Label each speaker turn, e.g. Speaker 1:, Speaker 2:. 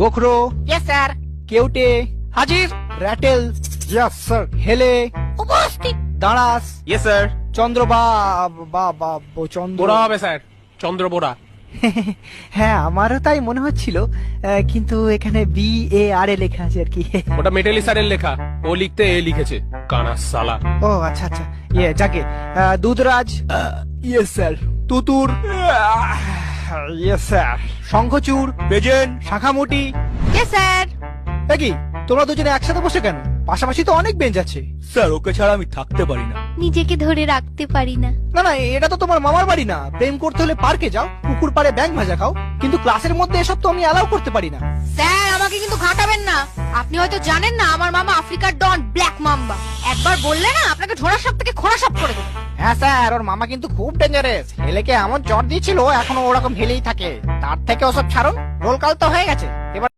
Speaker 1: গোখরো,
Speaker 2: yes sir.
Speaker 1: কেউটে,
Speaker 2: হাজির।
Speaker 1: Rattle,
Speaker 3: yes sir.
Speaker 1: হেলে,
Speaker 2: উপস্থিত।
Speaker 1: দাঁড়াস,
Speaker 4: ইয়েস স্যার।
Speaker 1: চন্দ্র চন্দ্র।
Speaker 4: বোরা হবে স্যার, চন্দ্র বোরা।
Speaker 1: হ্যাঁ আমারও তাই মনে হচ্ছিল, কিন্তু এখানে BAR লেখা আছে আর কি।
Speaker 4: ওটা মেটেলি স্যারের লেখা, ও লিখতে এ লিখেছে, কানা সালা।
Speaker 1: ও আচ্ছা আচ্ছা, যাকে দুধরাজ,
Speaker 3: ইয়েস স্যার।
Speaker 1: তুতুর,
Speaker 3: ইয়েস স্যার।
Speaker 1: শঙ্খচূড়,
Speaker 3: বেজেন।
Speaker 1: শাখামুটি।
Speaker 2: Yes sir.
Speaker 1: কি তোমরা দুজনে একসাথে বসে কেন? পাশাপাশি তো অনেক বেঞ্চ আছে।
Speaker 3: স্যার ওকে ছাড়া আমি থাকতে পারি না।
Speaker 2: নিজেকে ধরে রাখতে পারি না।
Speaker 1: না না, এটা তো তোমার মামার বাড়ি না। প্রেম করতে হলে পার্কে যাও, পুকুর পাড়ে ব্যাঙ ভাজা খাও, কিন্তু ক্লাসের মধ্যে এসব তো আমি অ্যালাউ করতে পারি না।
Speaker 2: স্যার আমাকে কিন্তু ঘাটাবেন না। আপনি হয়তো জানেন না আমার মামা আফ্রিকার ডন ব্ল্যাক মাম্বা। একবার বললে না আপনাকে ঝোড়া সাপ থেকে খোঁড়া সাপ করে দেবো।
Speaker 1: হ্যাঁ স্যার, ওর মামা কিন্তু খুব ডেঞ্জারাস। হেলেকে এমন জ্বর দিয়েছিল, এখনো ওরকম হেলেই থাকে। তার থেকে ওসব ছাড়ুন, রোল কাল তো হয়ে গেছে।